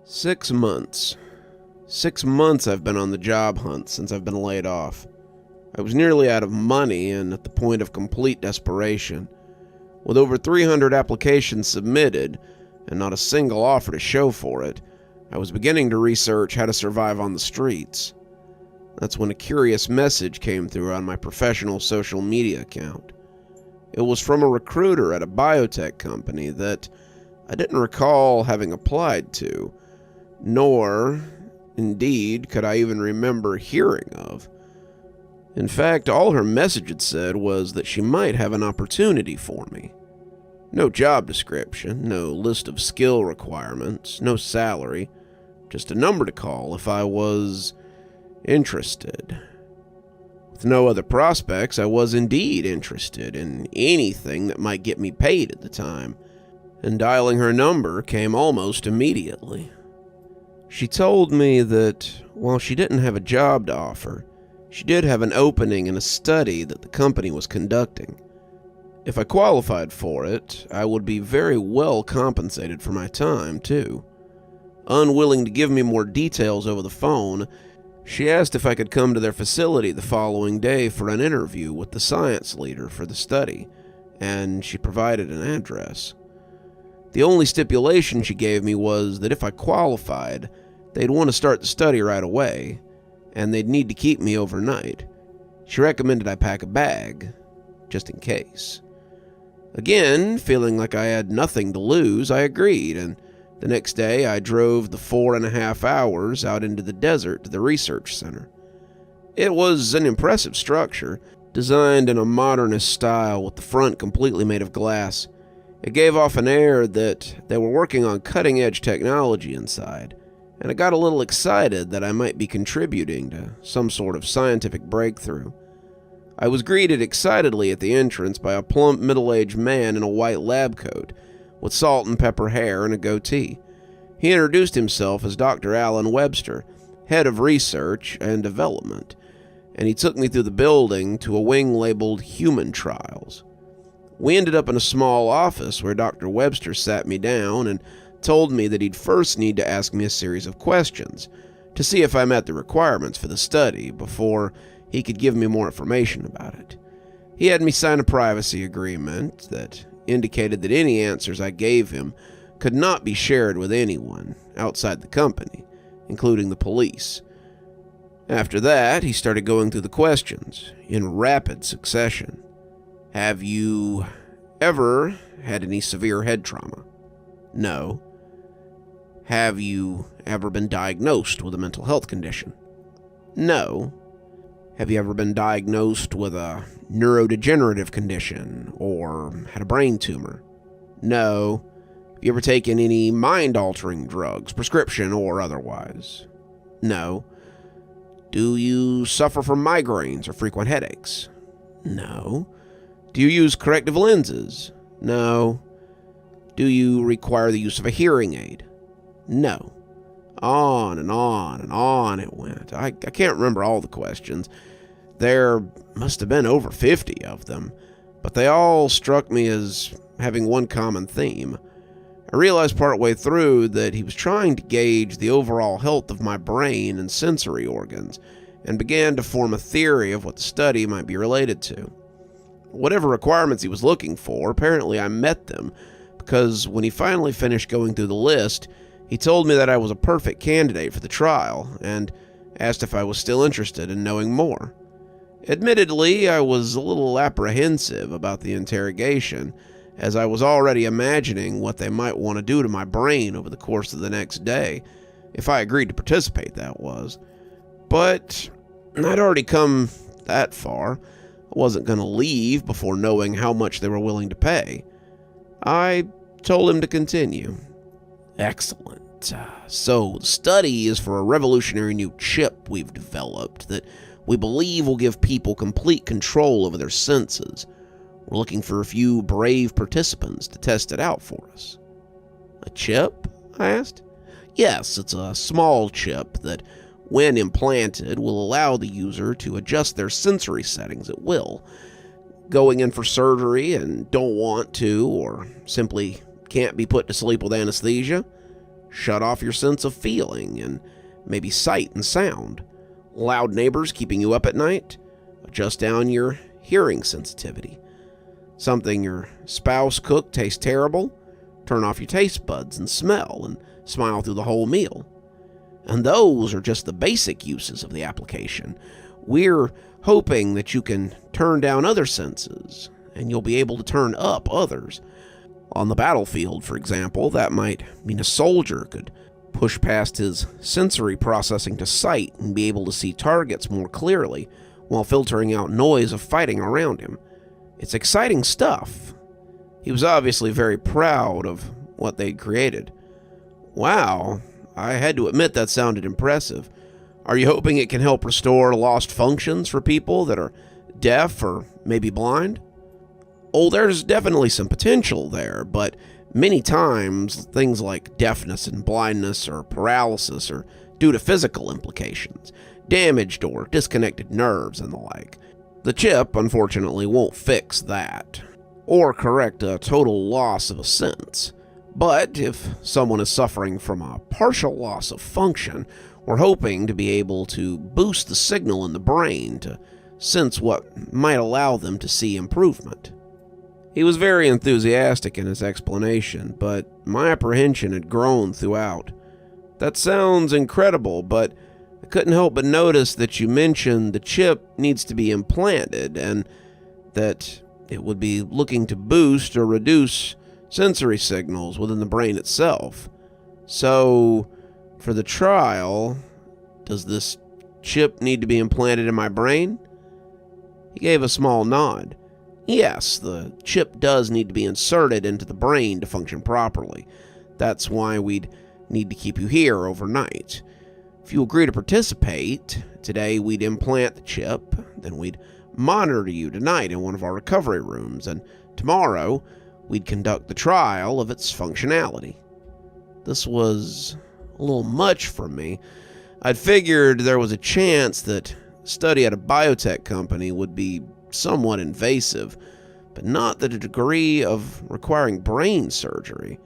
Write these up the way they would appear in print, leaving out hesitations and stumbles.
6 months. 6 months I've been on the job hunt since I've been laid off. I was nearly out of money and at the point of complete desperation. With over 300 applications submitted and not a single offer to show for it, I was beginning to research how to survive on the streets. That's when a curious message came through on my professional social media account. It was from a recruiter at a biotech company that I didn't recall having applied to, nor, indeed, could I even remember hearing of. In fact, all her message had said was that she might have an opportunity for me. No job description, no list of skill requirements, no salary, just a number to call if I was interested. With no other prospects, I was indeed interested in anything that might get me paid at the time, and dialing her number came almost immediately. She told me that while she didn't have a job to offer, she did have an opening in a study that the company was conducting. If I qualified for it, I would be very well compensated for my time, too. Unwilling to give me more details over the phone, she asked if I could come to their facility the following day for an interview with the science leader for the study, and she provided an address. The only stipulation she gave me was that if I qualified, they'd want to start the study right away, and they'd need to keep me overnight. She recommended I pack a bag, just in case. Again, feeling like I had nothing to lose, I agreed, and the next day I drove the 4.5 hours out into the desert to the research center. It was an impressive structure, designed in a modernist style with the front completely made of glass. It gave off an air that they were working on cutting-edge technology inside, and I got a little excited that I might be contributing to some sort of scientific breakthrough. I was greeted excitedly at the entrance by a plump, middle-aged man in a white lab coat, with salt and pepper hair and a goatee. He introduced himself as Dr. Alan Webster, head of research and development, and he took me through the building to a wing labeled Human Trials. We ended up in a small office where Dr. Webster sat me down and told me that he'd first need to ask me a series of questions to see if I met the requirements for the study before he could give me more information about it. He had me sign a privacy agreement that indicated that any answers I gave him could not be shared with anyone outside the company, including the police. After that, he started going through the questions in rapid succession. Have you ever had any severe head trauma? No. Have you ever been diagnosed with a mental health condition? No. Have you ever been diagnosed with a neurodegenerative condition or had a brain tumor? No. Have you ever taken any mind-altering drugs, prescription or otherwise? No. Do you suffer from migraines or frequent headaches? No. Do you use corrective lenses? No. Do you require the use of a hearing aid? No. On and on and on it went. I can't remember all the questions. There must have been over 50 of them, but they all struck me as having one common theme. I realized partway through that he was trying to gauge the overall health of my brain and sensory organs, and began to form a theory of what the study might be related to. Whatever requirements he was looking for, apparently I met them, because when he finally finished going through the list, he told me that I was a perfect candidate for the trial, and asked if I was still interested in knowing more. Admittedly, I was a little apprehensive about the interrogation, as I was already imagining what they might want to do to my brain over the course of the next day, if I agreed to participate, that was. But I'd already come that far. I wasn't going to leave before knowing how much they were willing to pay. I told him to continue. Excellent. So, the study is for a revolutionary new chip we've developed that we believe will give people complete control over their senses. We're looking for a few brave participants to test it out for us. A chip? I asked. Yes, it's a small chip that, when implanted, will allow the user to adjust their sensory settings at will. Going in for surgery and don't want to, or simply can't be put to sleep with anesthesia? shut off your sense of feeling and maybe sight and sound. Loud neighbors keeping you up at night, adjust down your hearing sensitivity. Something your spouse cooked tastes terrible, turn off your taste buds and smell and smile through the whole meal. And those are just the basic uses of the application. We're hoping that you can turn down other senses, and you'll be able to turn up others. On the battlefield, for example, that might mean a soldier could push past his sensory processing to sight and be able to see targets more clearly while filtering out noise of fighting around him. It's exciting stuff. He was obviously very proud of what they'd created. Wow, I had to admit that sounded impressive. Are you hoping it can help restore lost functions for people that are deaf or maybe blind? Oh, there's definitely some potential there, but many times things like deafness and blindness or paralysis are due to physical implications, damaged or disconnected nerves and the like. The chip, unfortunately, won't fix that, or correct a total loss of a sense. But if someone is suffering from a partial loss of function, we're hoping to be able to boost the signal in the brain to sense what might allow them to see improvement. He was very enthusiastic in his explanation, but my apprehension had grown throughout. That sounds incredible, but I couldn't help but notice that you mentioned the chip needs to be implanted and that it would be looking to boost or reduce sensory signals within the brain itself. So, for the trial, does this chip need to be implanted in my brain? He gave a small nod. Yes, the chip does need to be inserted into the brain to function properly. That's why we'd need to keep you here overnight. If you agree to participate, today we'd implant the chip, then we'd monitor you tonight in one of our recovery rooms, and tomorrow we'd conduct the trial of its functionality. This was a little much for me. I'd figured there was a chance that study at a biotech company would be somewhat invasive, but not to the degree of requiring brain surgery.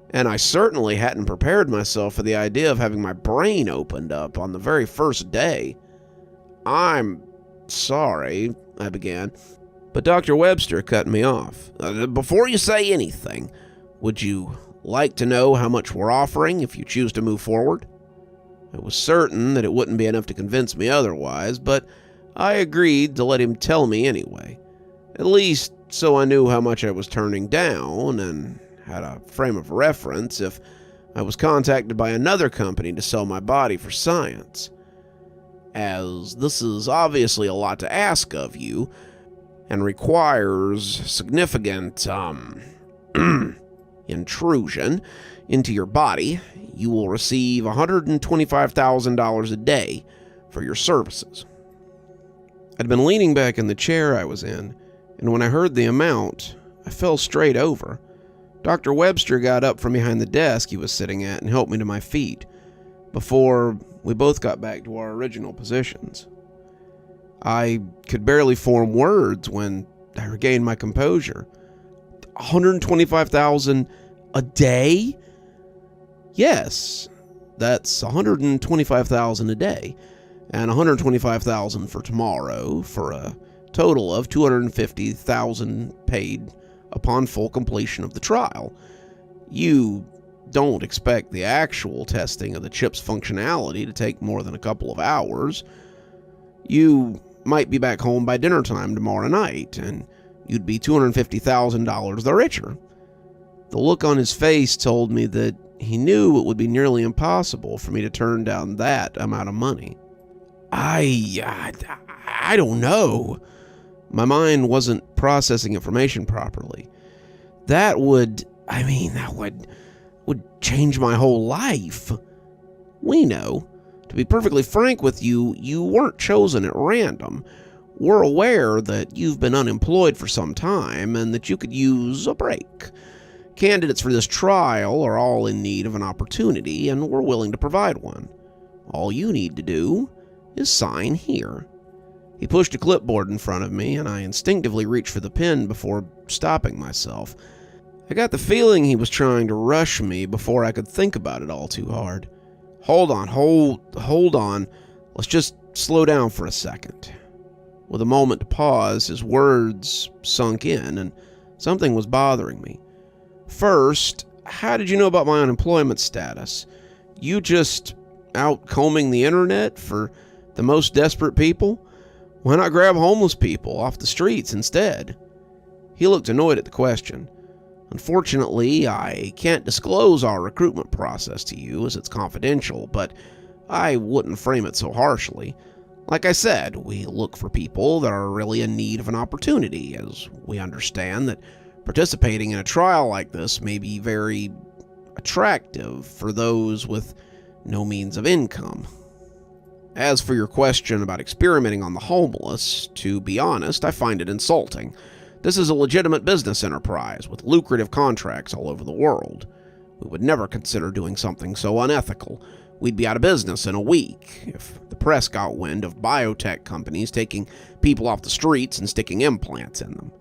And I certainly hadn't prepared myself for the idea of having my brain opened up on the very first day. I'm sorry, I began, but Dr. Webster cut me off. Before you say anything, would you like to know how much we're offering if you choose to move forward? I was certain that it wouldn't be enough to convince me otherwise, but I agreed to let him tell me anyway, at least so I knew how much I was turning down and had a frame of reference if I was contacted by another company to sell my body for science. As this is obviously a lot to ask of you and requires significant, intrusion into your body, you will receive $125,000 a day for your services. I'd been leaning back in the chair I was in, and when I heard the amount, I fell straight over. Dr. Webster got up from behind the desk he was sitting at and helped me to my feet, before we both got back to our original positions. I could barely form words when I regained my composure. $125,000 a day? Yes, that's $125,000 a day, and $125,000 for tomorrow, for a total of $250,000 paid upon full completion of the trial. You don't expect the actual testing of the chip's functionality to take more than a couple of hours. You might be back home by dinner time tomorrow night, and you'd be $250,000 the richer. The look on his face told me that he knew it would be nearly impossible for me to turn down that amount of money. I don't know. My mind wasn't processing information properly. That would change my whole life. We know. To be perfectly frank with you, you weren't chosen at random. We're aware that you've been unemployed for some time and that you could use a break. Candidates for this trial are all in need of an opportunity, and we're willing to provide one. All you need to do is sign here. He pushed a clipboard in front of me, and I instinctively reached for the pen before stopping myself. I got the feeling he was trying to rush me before I could think about it all too hard. Hold on. Let's just slow down for a second. With a moment to pause, his words sunk in, and something was bothering me. First, how did you know about my unemployment status? You just out combing the internet for the most desperate people? Why not grab homeless people off the streets instead? He looked annoyed at the question. Unfortunately, I can't disclose our recruitment process to you as it's confidential, but I wouldn't frame it so harshly. Like I said, we look for people that are really in need of an opportunity, as we understand that participating in a trial like this may be very attractive for those with no means of income. As for your question about experimenting on the homeless, to be honest, I find it insulting. This is a legitimate business enterprise with lucrative contracts all over the world. We would never consider doing something so unethical. We'd be out of business in a week if the press got wind of biotech companies taking people off the streets and sticking implants in them.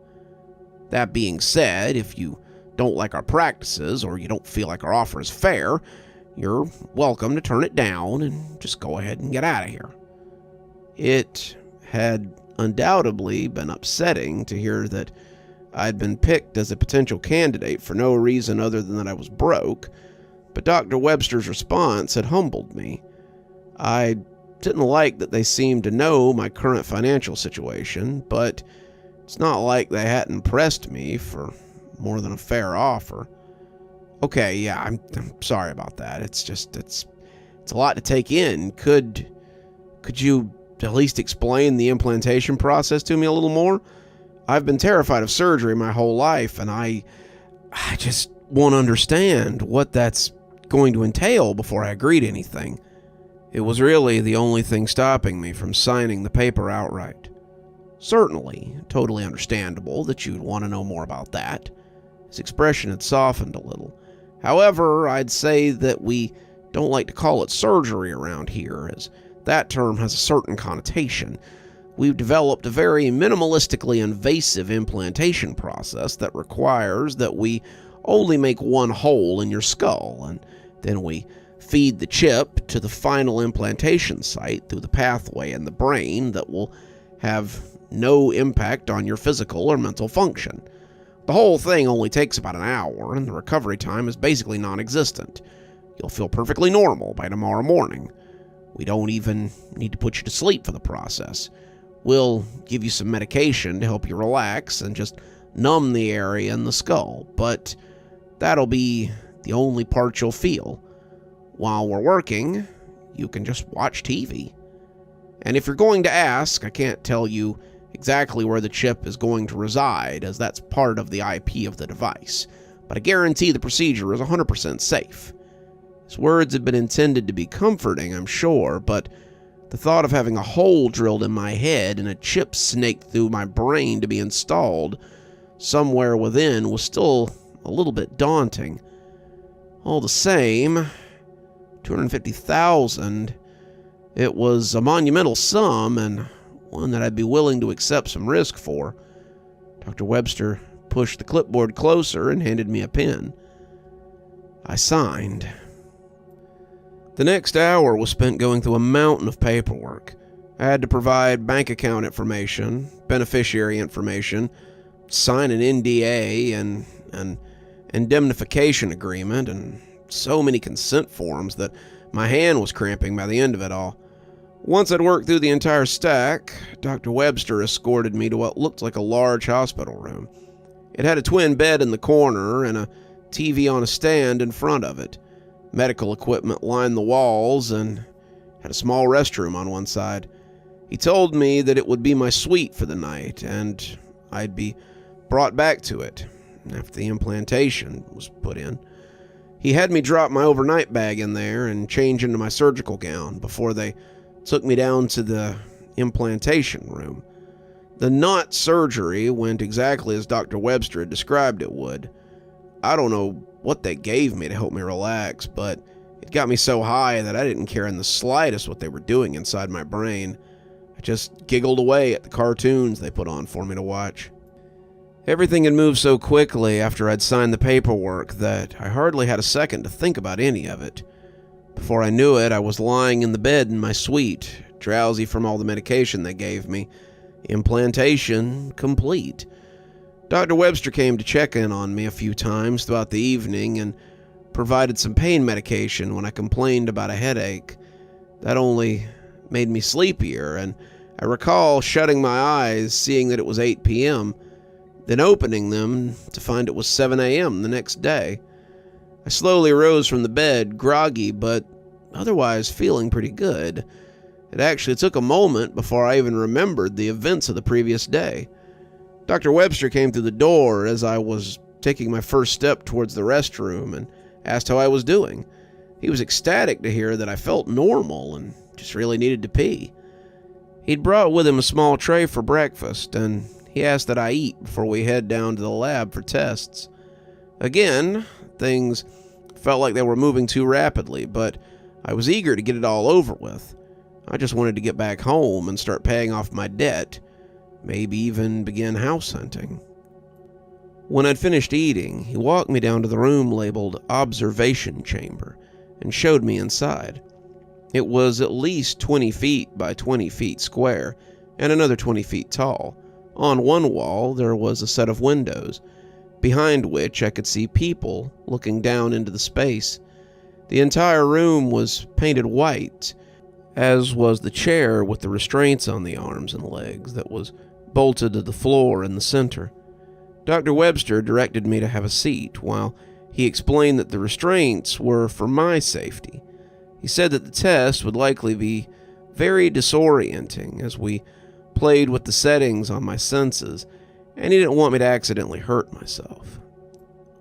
That being said, if you don't like our practices or you don't feel like our offer is fair, you're welcome to turn it down and just go ahead and get out of here. It had undoubtedly been upsetting to hear that I'd been picked as a potential candidate for no reason other than that I was broke, but Dr. Webster's response had humbled me. I didn't like that they seemed to know my current financial situation, but it's not like they hadn't pressed me for more than a fair offer. Okay, yeah, I'm sorry about that. It's a lot to take in. Could you at least explain the implantation process to me a little more? I've been terrified of surgery my whole life, and I just want to understand what that's going to entail before I agree to anything. It was really the only thing stopping me from signing the paper outright. Certainly, totally understandable that you'd want to know more about that. His expression had softened a little. However, I'd say that we don't like to call it surgery around here, as that term has a certain connotation. We've developed a very minimalistically invasive implantation process that requires that we only make one hole in your skull, and then we feed the chip to the final implantation site through the pathway in the brain that will have no impact on your physical or mental function. The whole thing only takes about an hour, and the recovery time is basically non-existent. You'll feel perfectly normal by tomorrow morning. We don't even need to put you to sleep for the process. We'll give you some medication to help you relax and just numb the area in the skull, but that'll be the only part you'll feel. While we're working, you can just watch TV. And if you're going to ask, I can't tell you exactly where the chip is going to reside, as that's part of the IP of the device, but I guarantee the procedure is 100% safe. His words had been intended to be comforting, I'm sure, but the thought of having a hole drilled in my head and a chip snaked through my brain to be installed somewhere within was still a little bit daunting. All the same, $250,000, it was a monumental sum and one that I'd be willing to accept some risk for. Dr. Webster pushed the clipboard closer and handed me a pen. I signed. The next hour was spent going through a mountain of paperwork. I had to provide bank account information, beneficiary information, sign an NDA and an indemnification agreement, and so many consent forms that my hand was cramping by the end of it all. Once I'd worked through the entire stack, Dr. Webster escorted me to what looked like a large hospital room. It had a twin bed in the corner and a TV on a stand in front of it. Medical equipment lined the walls and had a small restroom on one side. He told me that it would be my suite for the night, and I'd be brought back to it after the implantation was put in. He had me drop my overnight bag in there and change into my surgical gown before they took me down to the implantation room. The knot surgery went exactly as Dr. Webster had described it would. I don't know what they gave me to help me relax, but it got me so high that I didn't care in the slightest what they were doing inside my brain. I just giggled away at the cartoons they put on for me to watch. Everything had moved so quickly after I'd signed the paperwork that I hardly had a second to think about any of it. Before I knew it, I was lying in the bed in my suite, drowsy from all the medication they gave me. Implantation complete. Dr. Webster came to check in on me a few times throughout the evening and provided some pain medication when I complained about a headache. That only made me sleepier, and I recall shutting my eyes, seeing that it was 8 p.m., then opening them to find it was 7 a.m. the next day. I slowly rose from the bed, groggy, but otherwise feeling pretty good. It actually took a moment before I even remembered the events of the previous day. Dr. Webster came through the door as I was taking my first step towards the restroom and asked how I was doing. He was ecstatic to hear that I felt normal and just really needed to pee. He'd brought with him a small tray for breakfast, and he asked that I eat before we head down to the lab for tests. Again, things felt like they were moving too rapidly, but I was eager to get it all over with. I just wanted to get back home and start paying off my debt, maybe even begin house hunting. When I'd finished eating, he walked me down to the room labeled Observation Chamber and showed me inside. It was at least 20 feet by 20 feet square and another 20 feet tall. On one wall, there was a set of windows, behind which I could see people looking down into the space. The entire room was painted white, as was the chair with the restraints on the arms and legs that was bolted to the floor in the center. Dr. Webster directed me to have a seat while he explained that the restraints were for my safety. He said that the test would likely be very disorienting as we played with the settings on my senses, and he didn't want me to accidentally hurt myself.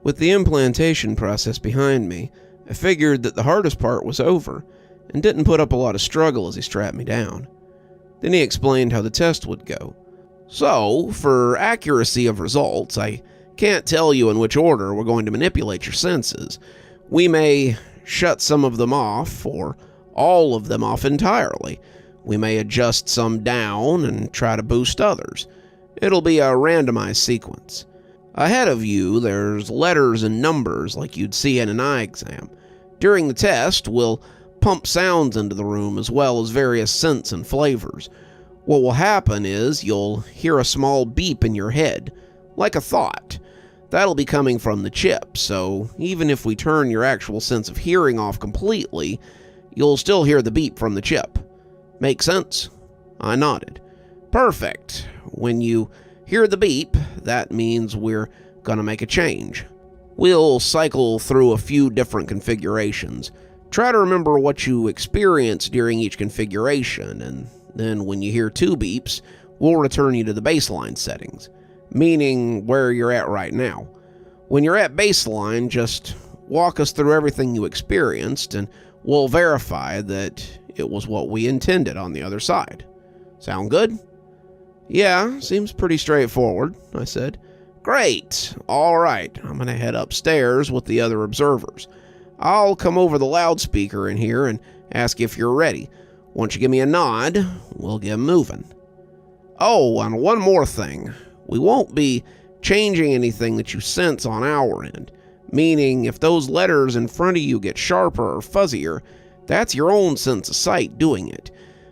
With the implantation process behind me, I figured that the hardest part was over and didn't put up a lot of struggle as he strapped me down. Then he explained how the test would go. So, for accuracy of results, I can't tell you in which order we're going to manipulate your senses. We may shut some of them off, or all of them off entirely. We may adjust some down and try to boost others. It'll be a randomized sequence. Ahead of you, there's letters and numbers like you'd see in an eye exam. During the test, we'll pump sounds into the room as well as various scents and flavors. What will happen is you'll hear a small beep in your head, like a thought. That'll be coming from the chip, so even if we turn your actual sense of hearing off completely, you'll still hear the beep from the chip. Make sense? I nodded. Perfect. When you hear the beep, that means we're gonna make a change. We'll cycle through a few different configurations. Try to remember what you experienced during each configuration, and then when you hear 2 beeps, we'll return you to the baseline settings, meaning where you're at right now. When you're at baseline, just walk us through everything you experienced, and we'll verify that it was what we intended on the other side. Sound good? Yeah, seems pretty straightforward, I said. Great. All right, I'm going to head upstairs with the other observers. I'll come over the loudspeaker in here and ask if you're ready. Once you give me a nod, we'll get moving. Oh, and one more thing. We won't be changing anything that you sense on our end. Meaning, if those letters in front of you get sharper or fuzzier, that's your own sense of sight doing it.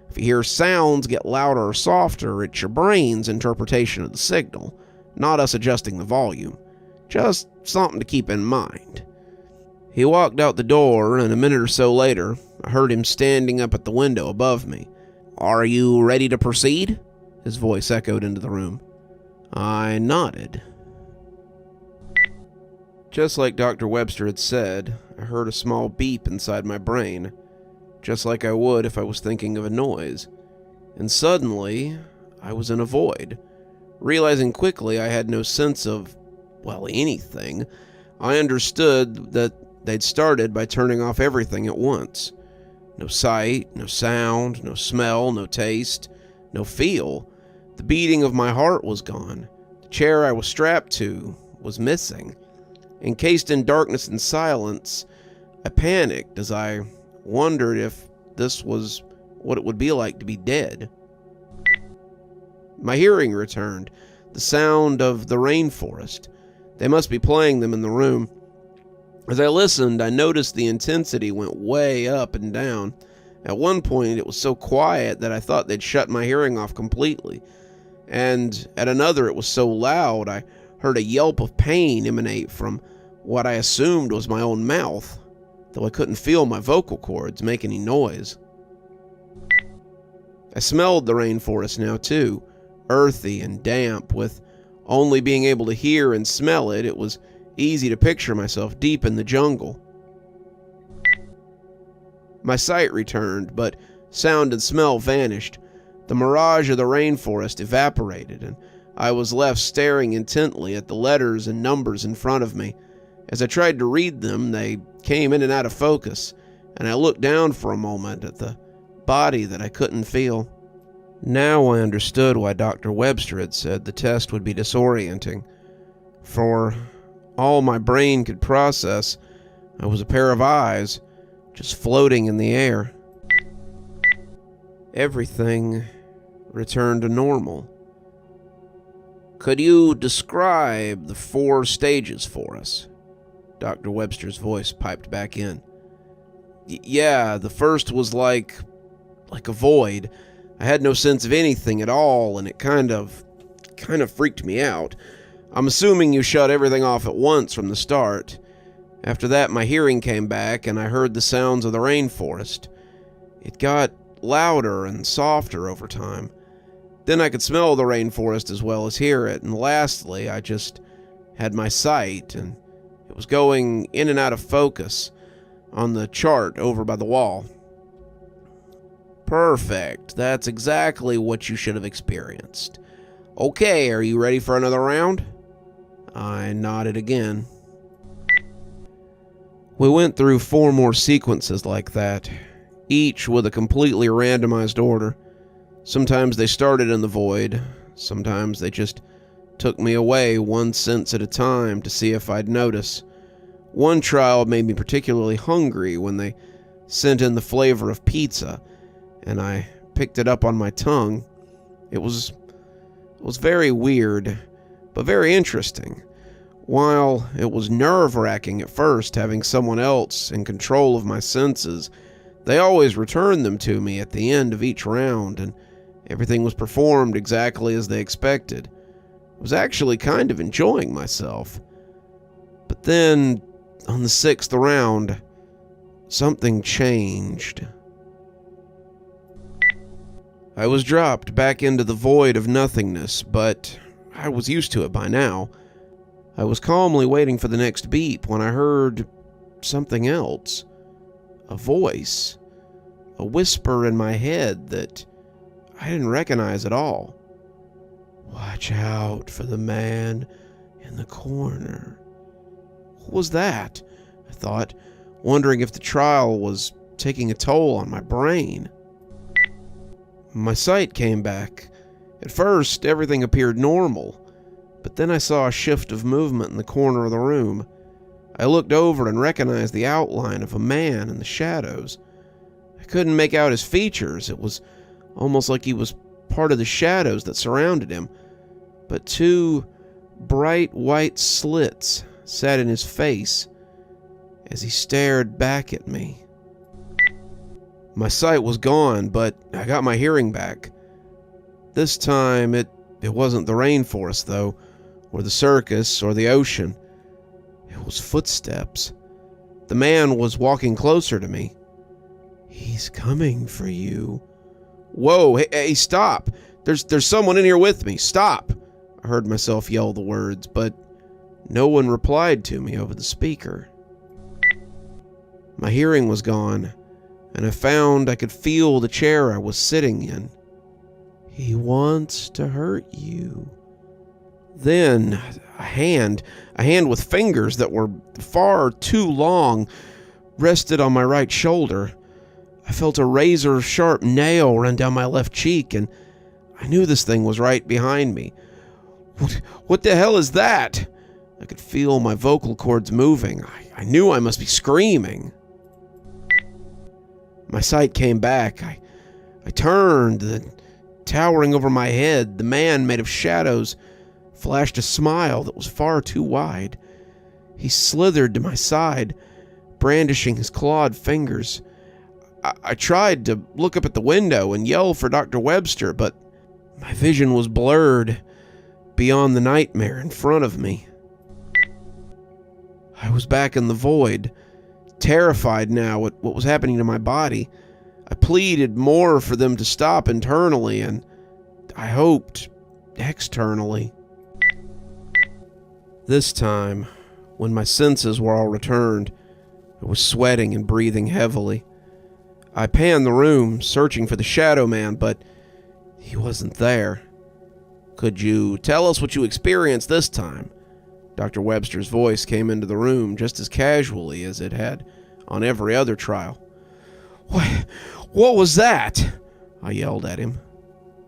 If you hear sounds get louder or softer, it's your brain's interpretation of the signal, not us adjusting the volume. Just something to keep in mind. He walked out the door, and a minute or so later, I heard him standing up at the window above me. Are you ready to proceed? His voice echoed into the room. I nodded. Just like Dr. Webster had said, I heard a small beep inside my brain, just like I would if I was thinking of a noise. And suddenly, I was in a void. Realizing quickly I had no sense of, well, anything, I understood that they'd started by turning off everything at once. No sight, no sound, no smell, no taste, no feel. The beating of my heart was gone. The chair I was strapped to was missing. Encased in darkness and silence, I panicked as I wondered if this was what it would be like to be dead. My hearing returned. the sound of the rainforest. They must be playing them in the room. As I listened, I noticed the intensity went way up and down. At one point, it was so quiet that I thought they'd shut my hearing off completely. And at another, it was so loud, I heard a yelp of pain emanate from what I assumed was my own mouth, though I couldn't feel my vocal cords make any noise. I smelled the rainforest now too, earthy and damp. With only being able to hear and smell it, it was easy to picture myself deep in the jungle. My sight returned, but sound and smell vanished. The mirage of the rainforest evaporated, and I was left staring intently at the letters and numbers in front of me. As I tried to read them, they came in and out of focus, and I looked down for a moment at the body that I couldn't feel. Now I understood why Dr. Webster had said the test would be disorienting. For all my brain could process, I was a pair of eyes, just floating in the air. Everything returned to normal. "Could you describe the 4 stages for us?" Dr. Webster's voice piped back in. Yeah, the first was like a void. I had no sense of anything at all, and it kind of freaked me out. I'm assuming you shut everything off at once from the start. After that, my hearing came back, and I heard the sounds of the rainforest. It got louder and softer over time. Then I could smell the rainforest as well as hear it, and lastly, I just had my sight, and it was going in and out of focus on the chart over by the wall. Perfect. That's exactly what you should have experienced. Okay, are you ready for another round? I nodded again. We went through 4 more sequences like that, each with a completely randomized order. Sometimes they started in the void, sometimes they just took me away one sense at a time to see if I'd notice. One trial made me particularly hungry when they sent in the flavor of pizza, and I picked it up on my tongue. It was very weird, but very interesting. While it was nerve-wracking at first having someone else in control of my senses, they always returned them to me at the end of each round, and everything was performed exactly as they expected. I was actually kind of enjoying myself. But then, on the 6th round, something changed. I was dropped back into the void of nothingness, but I was used to it by now. I was calmly waiting for the next beep when I heard something else. A voice. A whisper in my head that I didn't recognize at all. "Watch out for the man in the corner." What was that? I thought, wondering if the trial was taking a toll on my brain. My sight came back. At first, everything appeared normal, but then I saw a shift of movement in the corner of the room. I looked over and recognized the outline of a man in the shadows. I couldn't make out his features. It was almost like he was part of the shadows that surrounded him, but 2 bright white slits sat in his face as he stared back at me. My sight was gone, but I got my hearing back. This time, it wasn't the rainforest, though, or the circus, or the ocean. It was footsteps. The man was walking closer to me. "He's coming for you." "Whoa, hey, stop! There's someone in here with me, stop!" I heard myself yell the words, but no one replied to me over the speaker. My hearing was gone, and I found I could feel the chair I was sitting in. "He wants to hurt you." Then a hand with fingers that were far too long rested on my right shoulder. I felt a razor-sharp nail run down my left cheek, and I knew this thing was right behind me. What the hell is that? I could feel my vocal cords moving. I knew I must be screaming. My sight came back. I turned, then towering over my head, the man made of shadows flashed a smile that was far too wide. He slithered to my side, brandishing his clawed fingers. I tried to look up at the window and yell for Dr. Webster, but my vision was blurred beyond the nightmare in front of me. I was back in the void, terrified now at what was happening to my body. I pleaded more for them to stop internally, and I hoped externally. This time, when my senses were all returned, I was sweating and breathing heavily. I panned the room, searching for the Shadow Man, but he wasn't there. "Could you tell us what you experienced this time?" Dr. Webster's voice came into the room just as casually as it had on every other trial. What was that?" I yelled at him.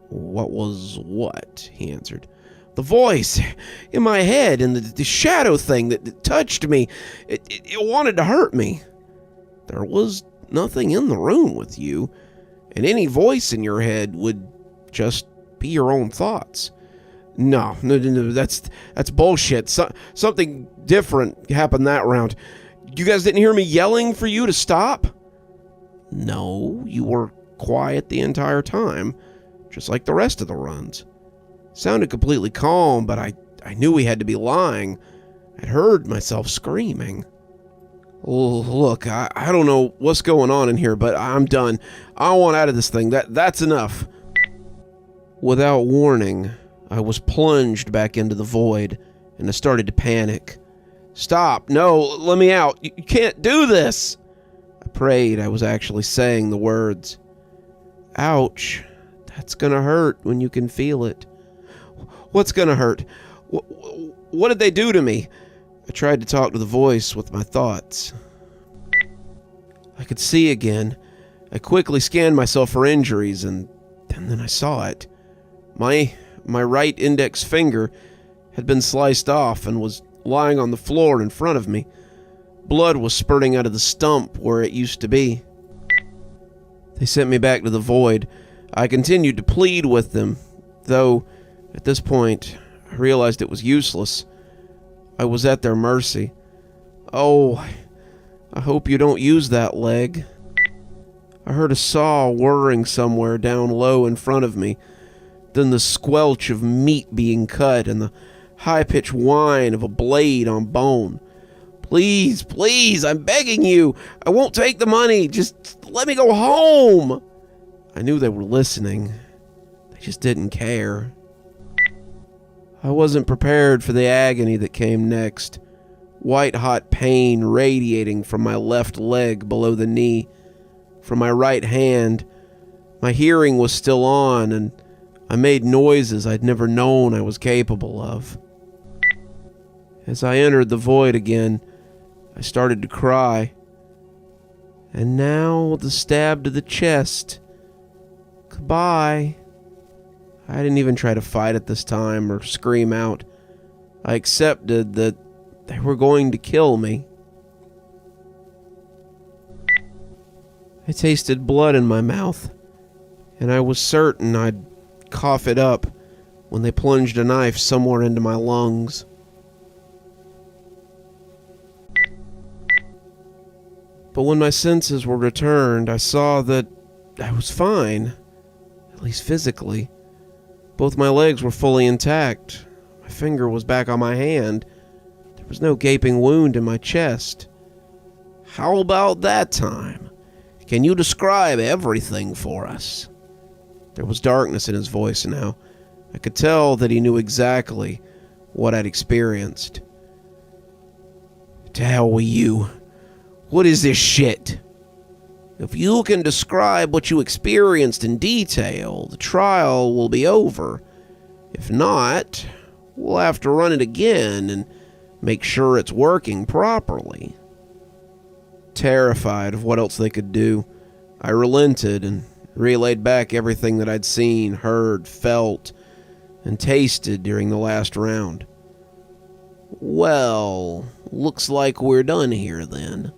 "What was what?" he answered. "The voice in my head and the shadow thing that touched me. It wanted to hurt me." "There was nothing in the room with you, and any voice in your head would just be your own thoughts." No, that's bullshit. Something different happened that round. You guys didn't hear me yelling for you to stop?" "No, you were quiet the entire time, just like the rest of the runs." Sounded completely calm, but I knew he had to be lying. I'd heard myself screaming. "Look, I don't know what's going on in here, but I'm done. I want out of this thing. That's enough." Without warning, I was plunged back into the void, and I started to panic. "Stop! No, let me out! You can't do this!" I prayed I was actually saying the words. "Ouch, that's gonna hurt when you can feel it." "What's gonna hurt? What did they do to me?" I tried to talk to the voice with my thoughts. I could see again. I quickly scanned myself for injuries, and then I saw it. My right index finger had been sliced off and was lying on the floor in front of me. Blood was spurting out of the stump where it used to be. They sent me back to the void. I continued to plead with them, though at this point I realized it was useless. I was at their mercy. "Oh, I hope you don't use that leg." I heard a saw whirring somewhere down low in front of me, then the squelch of meat being cut and the high-pitched whine of a blade on bone. "Please, please, I'm begging you. I won't take the money. Just let me go home." I knew they were listening. They just didn't care. I wasn't prepared for the agony that came next. White-hot pain radiating from my left leg below the knee. From my right hand, my hearing was still on, and I made noises I'd never known I was capable of. As I entered the void again, I started to cry. And now the stab to the chest. Goodbye. I didn't even try to fight it this time or scream out. I accepted that they were going to kill me. I tasted blood in my mouth, and I was certain I'd cough it up when they plunged a knife somewhere into my lungs. But when my senses were returned, I saw that I was fine, at least physically. Both my legs were fully intact. My finger was back on my hand. There was no gaping wound in my chest. "How about that time? Can you describe everything for us?" There was darkness in his voice now. I could tell that he knew exactly what I'd experienced. "To hell with you. What is this shit? If you can describe what you experienced in detail, the trial will be over. If not, we'll have to run it again and make sure it's working properly." Terrified of what else they could do, I relented and relayed back everything that I'd seen, heard, felt, and tasted during the last round. "Well, looks like we're done here then.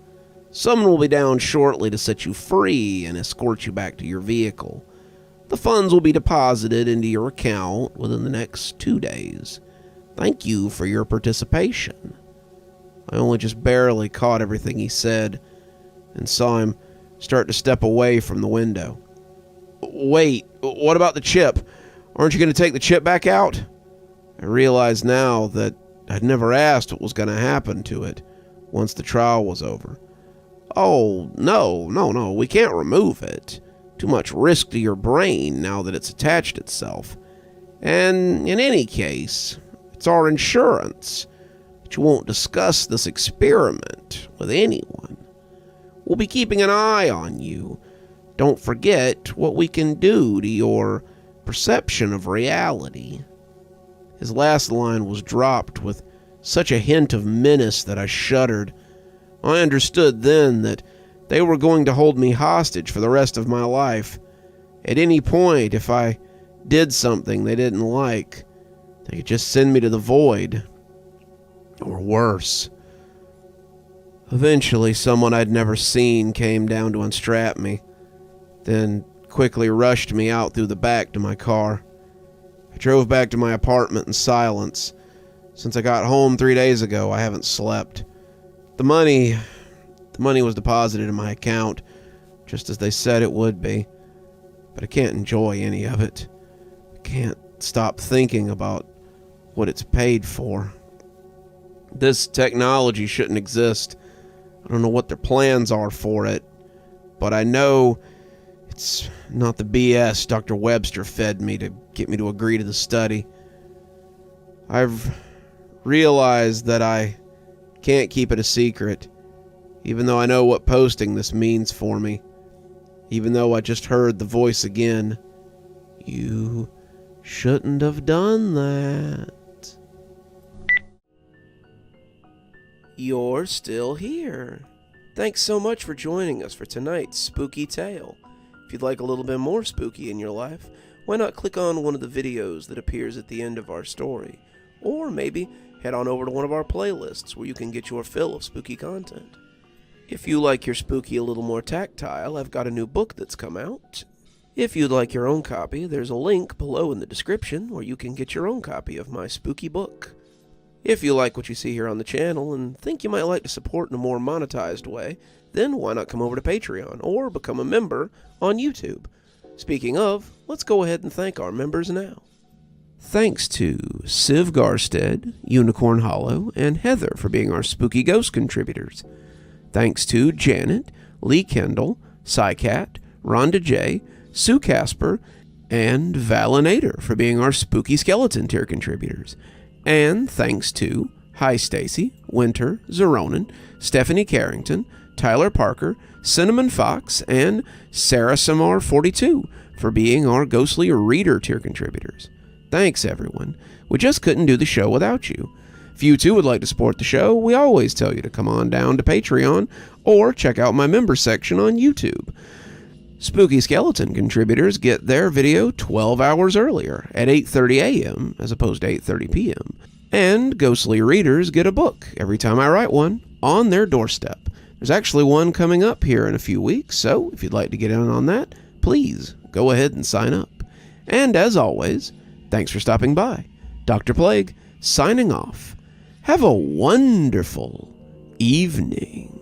Someone will be down shortly to set you free and escort you back to your vehicle. The funds will be deposited into your account within the next 2 days. Thank you for your participation." I only just barely caught everything he said and saw him start to step away from the window. "Wait, what about the chip? Aren't you going to take the chip back out?" I realized now that I'd never asked what was going to happen to it once the trial was over. "Oh, no, we can't remove it. Too much risk to your brain now that it's attached itself. And in any case, it's our insurance that you won't discuss this experiment with anyone. We'll be keeping an eye on you. Don't forget what we can do to your perception of reality." His last line was dropped with such a hint of menace that I shuddered. I understood then that they were going to hold me hostage for the rest of my life. At any point, if I did something they didn't like, they could just send me to the void. Or worse. Eventually, someone I'd never seen came down to unstrap me, then quickly rushed me out through the back to my car. I drove back to my apartment in silence. Since I got home 3 days ago, I haven't slept. The money was deposited in my account, just as they said it would be. But I can't enjoy any of it. I can't stop thinking about what it's paid for. This technology shouldn't exist. I don't know what their plans are for it, but I know it's not the BS Dr. Webster fed me to get me to agree to the study. I've realized that I can't keep it a secret, even though I know what posting this means for me. Even though I just heard the voice again. "You shouldn't have done that." You're still here. Thanks so much for joining us for tonight's spooky tale. If you'd like a little bit more spooky in your life, why not click on one of the videos that appears at the end of our story? Or maybe head on over to one of our playlists where you can get your fill of spooky content. If you like your spooky a little more tactile, I've got a new book that's come out. If you'd like your own copy, there's a link below in the description where you can get your own copy of my spooky book. If you like what you see here on the channel and think you might like to support in a more monetized way, then why not come over to Patreon or become a member on YouTube? Speaking of, let's go ahead and thank our members now. Thanks to Civ Garstad, Unicorn Hollow, and Heather for being our spooky ghost contributors. Thanks to Janet, Lee Kendall, Saikat, Ronda J, Sue Casper, and Valinator for being our spooky skeleton tier contributors. And thanks to Hi Stacy, Winter, Xaronan, Stephanie Carrington, Tyler Parker, Cinnamon Fox, and Sarah Samar 42 for being our ghostly reader tier contributors. Thanks everyone. We just couldn't do the show without you. If you too would like to support the show, we always tell you to come on down to Patreon or check out my member section on YouTube. Spooky Skeleton contributors get their video 12 hours earlier at 8:30 a.m. as opposed to 8:30 p.m. And ghostly readers get a book every time I write one on their doorstep. There's actually one coming up here in a few weeks, so if you'd like to get in on that, please go ahead and sign up. And as always, thanks for stopping by. Dr. Plague, signing off. Have a wonderful evening.